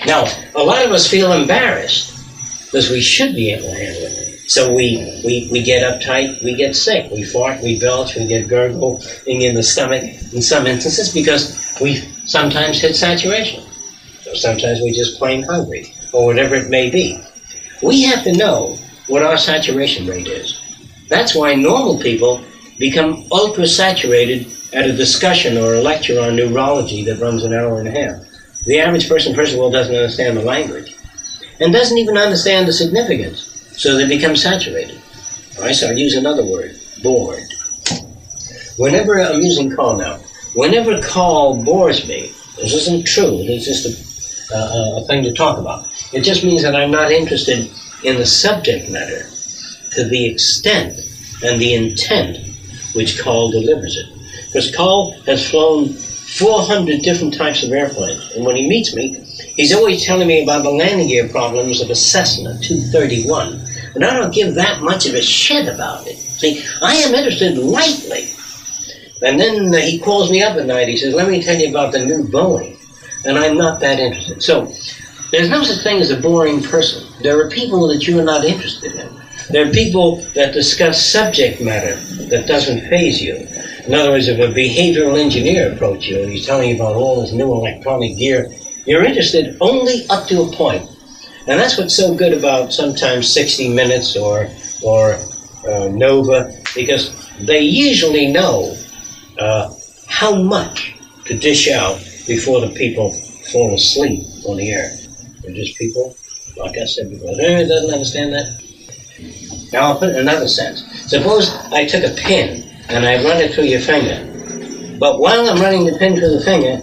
Now, a lot of us feel embarrassed because we should be able to handle it. So we get uptight, we get sick, we fart, we belch, we get gurgling in the stomach in some instances because we sometimes hit saturation. Or sometimes we just plain hungry, or whatever it may be. We have to know what our saturation rate is. That's why normal people become ultra-saturated at a discussion or a lecture on neurology that runs an hour and a half. The average person, first of all, doesn't understand the language and doesn't even understand the significance. So they become saturated. All right, so I'll use another word, bored. Whenever I'm using call now, whenever call bores me, this isn't true, it's just a thing to talk about. It just means that I'm not interested in the subject matter to the extent and the intent which call delivers it. Because call has flown 400 different types of airplanes, and when he meets me, he's always telling me about the landing gear problems of a Cessna 231, and I don't give that much of a shit about it. See, I am interested lightly. And then he calls me up at night, he says, let me tell you about the new Boeing, and I'm not that interested. So, there's no such thing as a boring person. There are people that you are not interested in. There are people that discuss subject matter that doesn't faze you. In other words, if a behavioral engineer approaches you and he's telling you about all this new electronic gear, you're interested only up to a point. And that's what's so good about sometimes 60 Minutes or Nova, because they usually know how much to dish out before the people fall asleep on the air. They're just people, like I said before, doesn't understand that. Now I'll put it in another sense. Suppose I took a pin and I run it through your finger. But while I'm running the pin through the finger,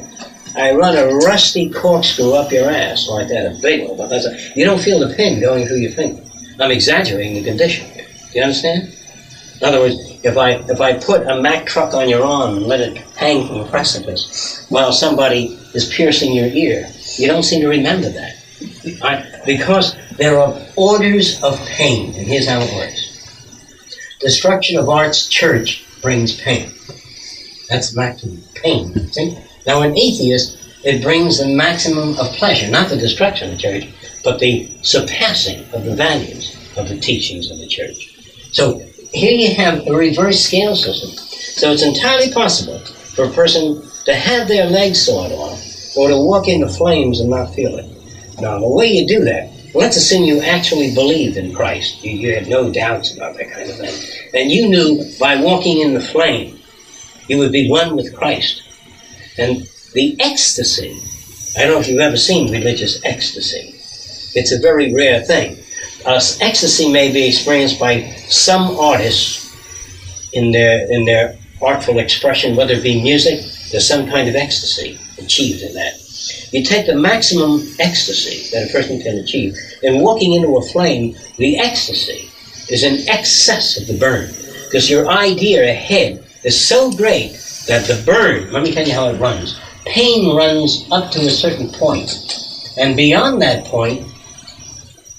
I run a rusty corkscrew up your ass like that, a big one. But you don't feel the pin going through your finger. I'm exaggerating the condition. Do you understand? In other words, if I put a Mack truck on your arm and let it hang from a precipice while somebody is piercing your ear, you don't seem to remember that. Right? Because there are orders of pain, and here's how it works. Destruction of art's church brings pain. That's maximum pain. See? Now, an atheist, it brings the maximum of pleasure, not the destruction of the church, but the surpassing of the values of the teachings of the church. So here you have a reverse scale system. So it's entirely possible for a person to have their legs sawed off or to walk into flames and not feel it. Now, the way you do that, let's assume you actually believed in Christ. You had no doubts about that kind of thing. And you knew by walking in the flame, you would be one with Christ. And the ecstasy, I don't know if you've ever seen religious ecstasy. It's a very rare thing. Ecstasy may be experienced by some artists in their artful expression, whether it be music, there's some kind of ecstasy achieved in that. You take the maximum ecstasy that a person can achieve, and walking into a flame, the ecstasy is in excess of the burn. Because your idea ahead is so great that the burn, let me tell you how it runs. Pain runs up to a certain point. And beyond that point,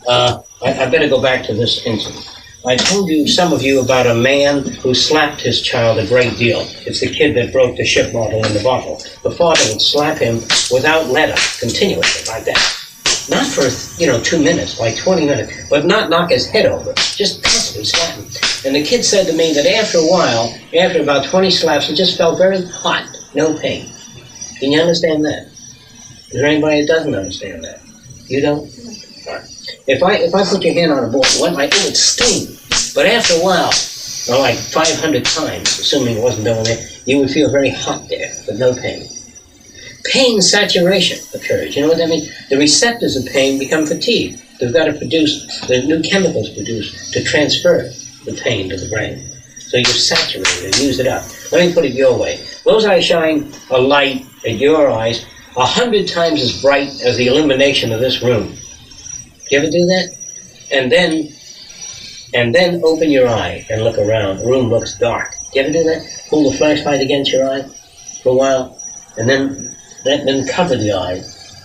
I better go back to this incident. I told you, some of you, about a man who slapped his child a great deal. It's the kid that broke the ship bottle in the bottle. The father would slap him without let up, continuously, like that. Not for, 2 minutes, like 20 minutes, but not knock his head over, just constantly slap him. And the kid said to me that after a while, after about 20 slaps, it just felt very hot, no pain. Can you understand that? Is there anybody that doesn't understand that? You don't? All right. If I put your hand on a ball, it would sting. But after a while, like 500 times, assuming it wasn't going there, you would feel very hot there, but no pain. Pain saturation occurs. You know what that means? The receptors of pain become fatigued. They've got to produce, the new chemicals produced to transfer the pain to the brain. So you're saturated and use it up. Let me put it your way. Suppose I shine a light at your eyes 100 times as bright as the illumination of this room. Do you ever do that? And then open your eye and look around. The room looks dark. Do you ever do that? Pull the flashlight against your eye for a while, and then cover the eye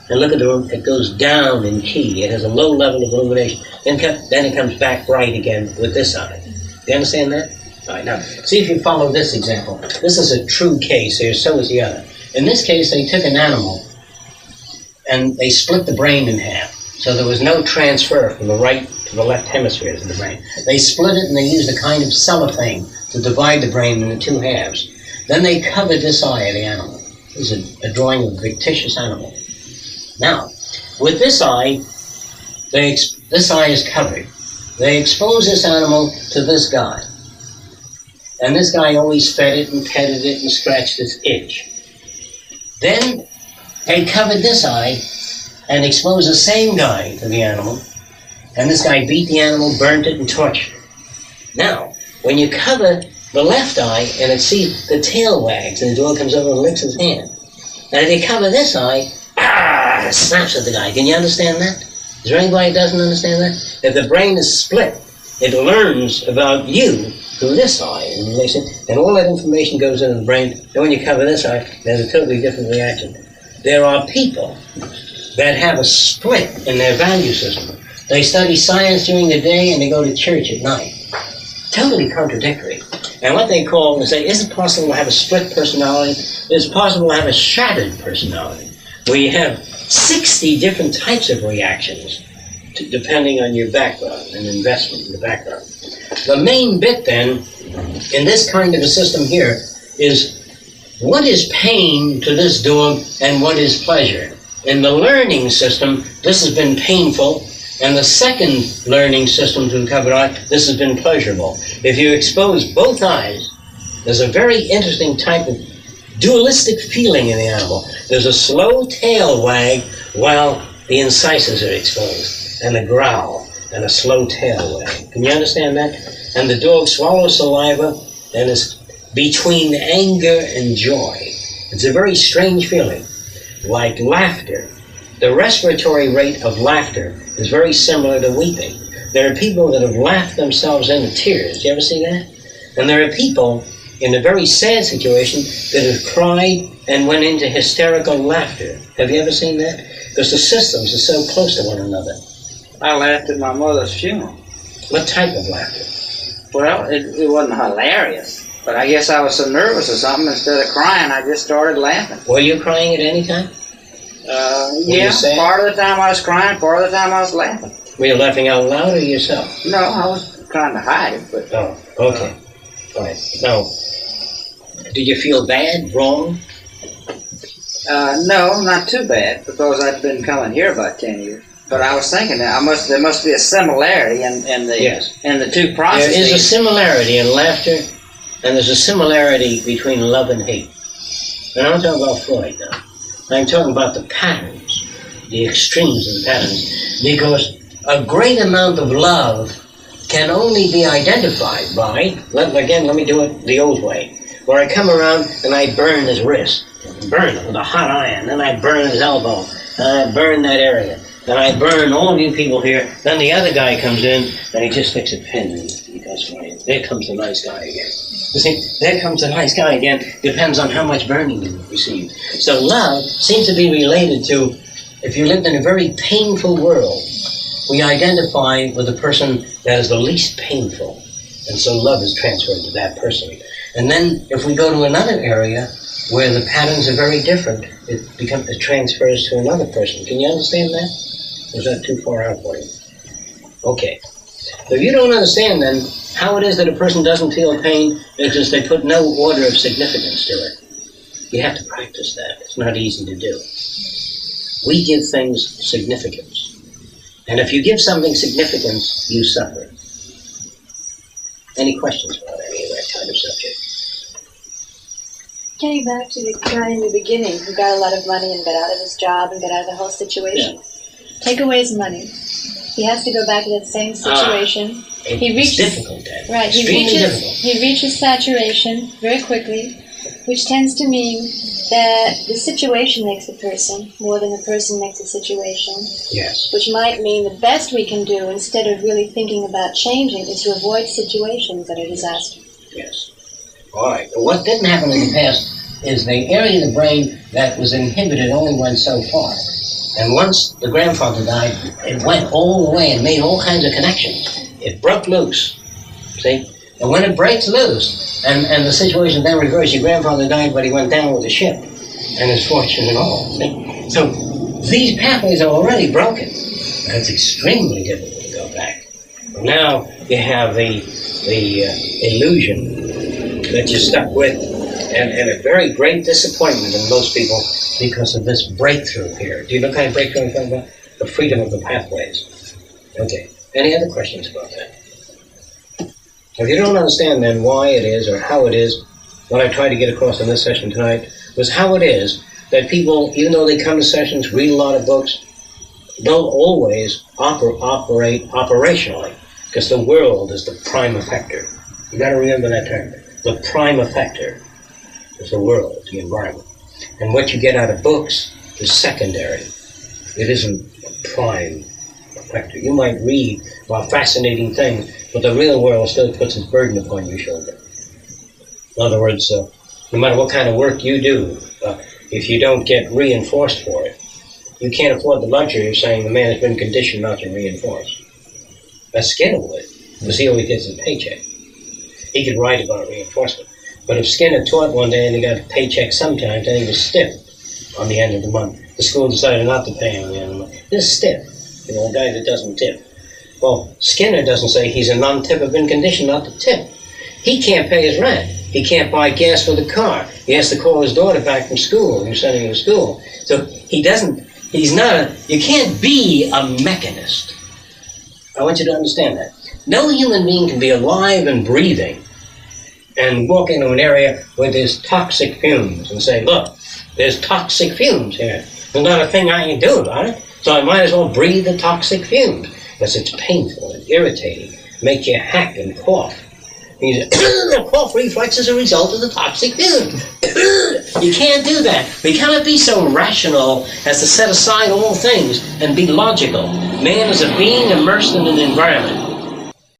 and look at the room. It goes down in key. It has a low level of illumination. Then it comes back bright again with this eye. You understand that? All right, now, see if you follow this example. This is a true case here, so is the other. In this case, they took an animal and they split the brain in half. So there was no transfer from the right to the left hemispheres of the brain. They split it and they used a kind of cellophane to divide the brain into two halves. Then they covered this eye of the animal. This is a drawing of a fictitious animal. Now, with this eye, this eye is covered. They expose this animal to this guy. And this guy always fed it and petted it and scratched its itch. Then they covered this eye and exposed the same guy to the animal. And this guy beat the animal, burnt it, and tortured it. Now, when you cover the left eye and it sees the tail wags and the dog comes over and licks his hand. Now, if you cover this eye, it snaps at the guy. Can you understand that? Is there anybody that doesn't understand that? If the brain is split, it learns about you through this eye in relation, and all that information goes into the brain. And when you cover this eye, there's a totally different reaction. There are people that have a split in their value system. They study science during the day and they go to church at night. Totally contradictory. And what they call, they say, is it possible to have a split personality? Is it possible to have a shattered personality? Where you have 60 different types of reactions depending on your background and investment in the background. The main bit then, in this kind of a system here, is what is pain to this dog and what is pleasure? In the learning system, this has been painful, and the second learning system to the covered eye, this has been pleasurable. If you expose both eyes, there's a very interesting type of dualistic feeling in the animal. There's a slow tail wag while the incisors are exposed, and a growl, and a slow tail wag. Can you understand that? And the dog swallows saliva and is between anger and joy. It's a very strange feeling, like laughter. The respiratory rate of laughter is very similar to weeping. There are people that have laughed themselves into tears. Do you ever see that? And there are people in a very sad situation that have cried and went into hysterical laughter. Have you ever seen that? Because the systems are so close to one another. I laughed at my mother's funeral. What type of laughter? Well, it wasn't hilarious, but I guess I was so nervous or something, instead of crying, I just started laughing. Were you crying at any time? Yeah, part of the time I was crying, part of the time I was laughing. Were you laughing out loud or yourself? No, I was trying to hide it, but... Oh, okay. Fine. Now, did you feel bad, wrong? No, not too bad, because I'd been coming here about 10 years. But I was thinking that there must be a similarity in the two processes. There is a similarity in laughter, and there's a similarity between love and hate. And I'm not talking about Freud now. I'm talking about the patterns, the extremes of the patterns, because a great amount of love can only be identified by, let me do it the old way, where I come around and I burn his wrist, burn it with a hot iron, then I burn his elbow, and I burn that area. And I burn all of you people here. Then the other guy comes in and he just sticks a pin in. He goes, fine. There comes the nice guy again. You see, there comes the nice guy again. Depends on how much burning you receive. So love seems to be related to, if you lived in a very painful world, we identify with the person that is the least painful. And so love is transferred to that person. And then if we go to another area where the patterns are very different, it transfers to another person. Can you understand that? Or is that too far out for you? Okay. So if you don't understand then how it is that a person doesn't feel pain, it's just they put no order of significance to it. You have to practice that. It's not easy to do. We give things significance. And if you give something significance, you suffer. Any questions about any of that kind of subject? Getting back to the guy in the beginning who got a lot of money and got out of his job and got out of the whole situation. Yeah. Take away his money. He has to go back to that same situation. It's difficult then. Right. He reaches saturation very quickly, which tends to mean that the situation makes the person more than the person makes the situation. Yes. Which might mean the best we can do instead of really thinking about changing is to avoid situations that are disastrous. Yes. All right. But what didn't happen in the past is the area of the brain that was inhibited only went so far. And once the grandfather died, it went all the way and made all kinds of connections. It broke loose. See? And when it breaks loose, and the situation then reversed, your grandfather died, but he went down with the ship, and his fortune and all. See? So these pathways are already broken. It's extremely difficult to go back. Now you have the illusion that you're stuck with, and a very great disappointment in most people because of this breakthrough here. Do you know what kind of breakthrough I'm talking about? The freedom of the pathways. Okay. Any other questions about that? If you don't understand then why it is or how it is, what I tried to get across in this session tonight was how it is that people, even though they come to sessions, read a lot of books, don't always operate operationally, because the world is the prime effector. You got to remember that term. The prime effector is the world, the environment. And what you get out of books is secondary. It isn't a prime effector. You might read about fascinating things, but the real world still puts its burden upon your shoulder. In other words, no matter what kind of work you do, if you don't get reinforced for it, you can't afford the luxury of saying the man has been conditioned not to reinforce. That's Skinner would, because he always gets his paycheck. He could write about reinforcement. But if Skinner taught one day and he got a paycheck sometimes, then he was stiff on the end of the month. The school decided not to pay him on the end of the month. This is stiff, a guy that doesn't tip. Well, Skinner doesn't say he's a non-tipper, been conditioned not to tip. He can't pay his rent. He can't buy gas for the car. He has to call his daughter back from school. You're sending her to school. So you can't be a mechanist. I want you to understand that. No human being can be alive and breathing and walk into an area where there's toxic fumes and say, look, there's toxic fumes here. There's not a thing I can do about it, so I might as well breathe the toxic fumes, because it's painful and irritating, makes you hack and cough. The cough reflex is a result of the toxic fumes. You can't do that. We cannot be so rational as to set aside all things and be logical. Man is a being immersed in an environment.